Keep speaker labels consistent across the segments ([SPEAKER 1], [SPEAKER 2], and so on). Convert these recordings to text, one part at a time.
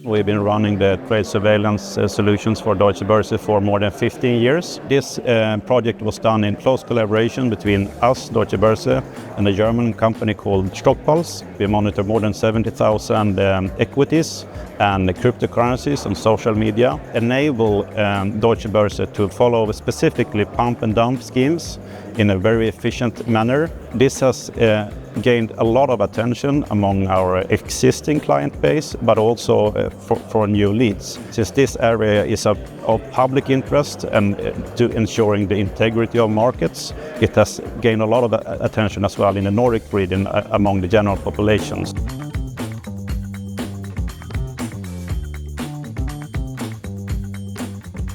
[SPEAKER 1] We've been running the trade surveillance solutions for Deutsche Börse for more than 15 years. This project was done in close collaboration between us, Deutsche Börse, and a German company called Stockpulse. We monitor more than 70,000 equities and cryptocurrencies on social media, enable Deutsche Börse to follow specifically pump and dump schemes in a very efficient manner. This has gained a lot of attention among our existing client base, but also for new leads. Since this area is of public interest and to ensuring the integrity of markets, it has gained a lot of attention as well in the Nordic region among the general populations.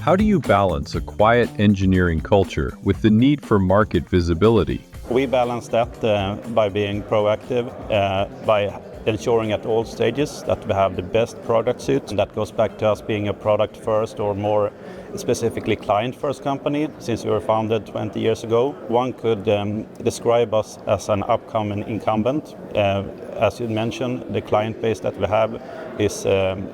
[SPEAKER 2] How do you balance a quiet engineering culture with the need for market visibility?
[SPEAKER 1] We balance that by being proactive, by ensuring at all stages that we have the best product suite. And that goes back to us being a product first or more specifically client first company since we were founded 20 years ago. One could describe us as an upcoming incumbent. As you mentioned, the client base that we have is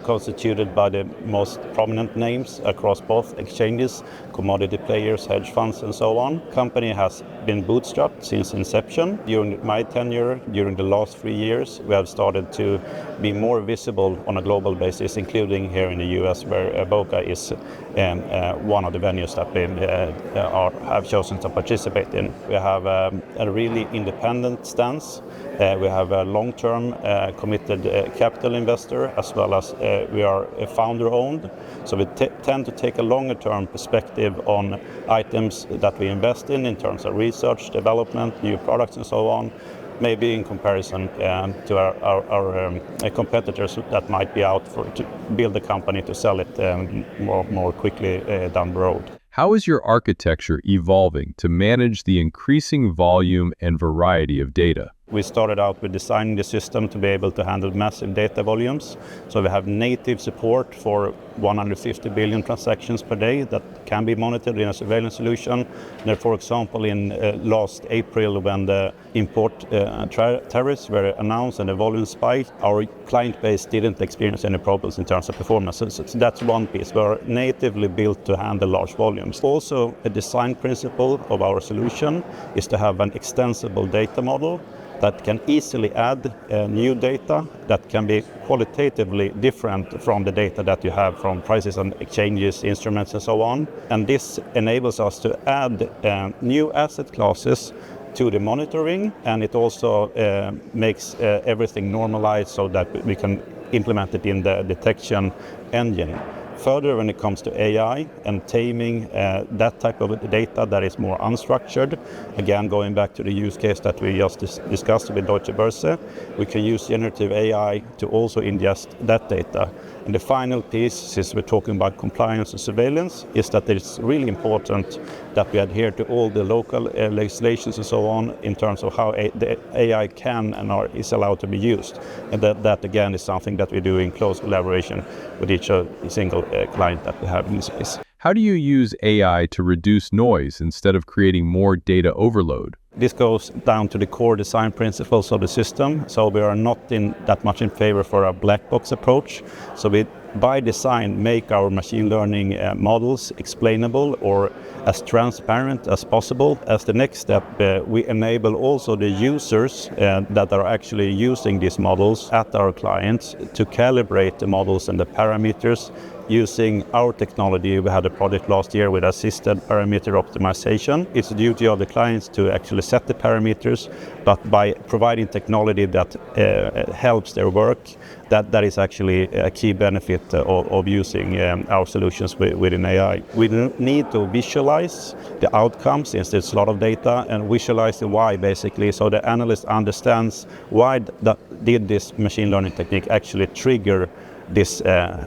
[SPEAKER 1] constituted by the most prominent names across both exchanges, commodity players, hedge funds, and so on. The company has been bootstrapped since inception. During my tenure, during the last 3 years, we have started to be more visible on a global basis, including here in the US, where Boca is one of the venues that we have chosen to participate in. We have a really independent stance. We have a long-term committed capital investor, as well as we are founder-owned. So we tend to take a longer-term perspective on items that we invest in terms of research, development, new products, and so on. Maybe in comparison to our competitors that might be out to build a company to sell it more quickly down the road.
[SPEAKER 2] How is your architecture evolving to manage the increasing volume and variety of data?
[SPEAKER 1] We started out with designing the system to be able to handle massive data volumes. So we have native support for 150 billion transactions per day that can be monitored in a surveillance solution. And for example, in last April, when the import tariffs were announced and the volume spiked, our client base didn't experience any problems in terms of performance. So that's one piece. We're natively built to handle large volumes. Also, a design principle of our solution is to have an extensible data model that can easily add new data that can be qualitatively different from the data that you have from prices on exchanges, instruments, and so on. And this enables us to add new asset classes to the monitoring, and it also makes everything normalized so that we can implement it in the detection engine. Further, when it comes to AI and taming that type of data that is more unstructured, again, going back to the use case that we just discussed with Deutsche Börse, we can use generative AI to also ingest that data. And the final piece, since we're talking about compliance and surveillance, is that it's really important that we adhere to all the local legislations and so on in terms of how the AI can and is allowed to be used. And that again is something that we do in close collaboration with each single client that we have in this space.
[SPEAKER 2] How do you use AI to reduce noise instead of creating more data overload?
[SPEAKER 1] This goes down to the core design principles of the system. So we are not that much in favor for a black box approach. So we, by design, make our machine learning models explainable or as transparent as possible. As the next step, we enable also the users that are actually using these models at our clients to calibrate the models and the parameters using our technology. We had a project last year with assisted parameter optimization. It's the duty of the clients to actually set the parameters, but by providing technology that helps their work, that is actually a key benefit of using our solutions within AI. We need to visualize the outcomes since there's a lot of data, and visualize the why basically, so the analyst understands why did this machine learning technique actually trigger this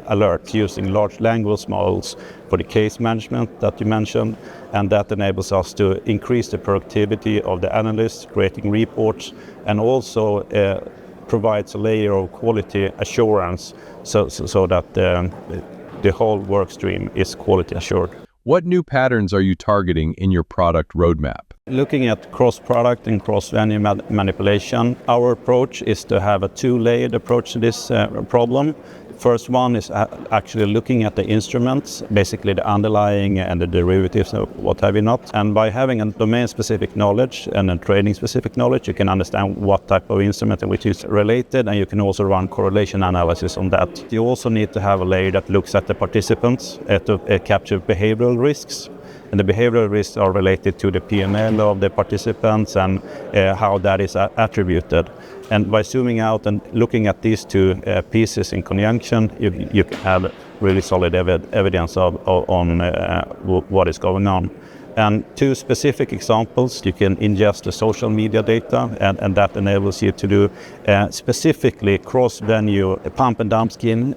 [SPEAKER 1] alert using large language models for the case management that you mentioned, and that enables us to increase the productivity of the analysts creating reports, and also provides a layer of quality assurance so that the whole work stream is quality assured.
[SPEAKER 2] What new patterns are you targeting in your product roadmap?
[SPEAKER 1] Looking at cross-product and cross-venue manipulation, our approach is to have a two-layered approach to this problem. First one is actually looking at the instruments, basically the underlying and the derivatives and what have you not. And by having a domain-specific knowledge and a trading-specific knowledge, you can understand what type of instrument and which is related, and you can also run correlation analysis on that. You also need to have a layer that looks at the participants to capture behavioral risks. And the behavioral risks are related to the PNL of the participants and how that is attributed. And by zooming out and looking at these two pieces in conjunction, you can have really solid evidence on what is going on. And two specific examples, you can ingest the social media data, and that enables you to do specifically cross-venue pump and dump scheme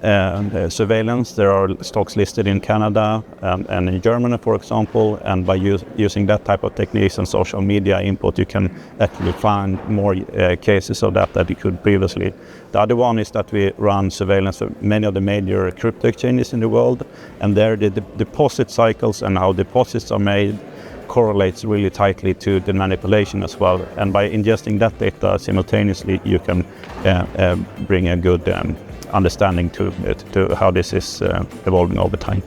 [SPEAKER 1] surveillance. There are stocks listed in Canada and in Germany, for example, and by using that type of techniques and social media input, you can actually find more cases of that you could previously. The other one is that we run surveillance for many of the major crypto exchanges in the world, and there the deposit cycles and how deposits are made correlates really tightly to the manipulation as well. And by ingesting that data simultaneously, you can bring a good understanding to how this is evolving over time.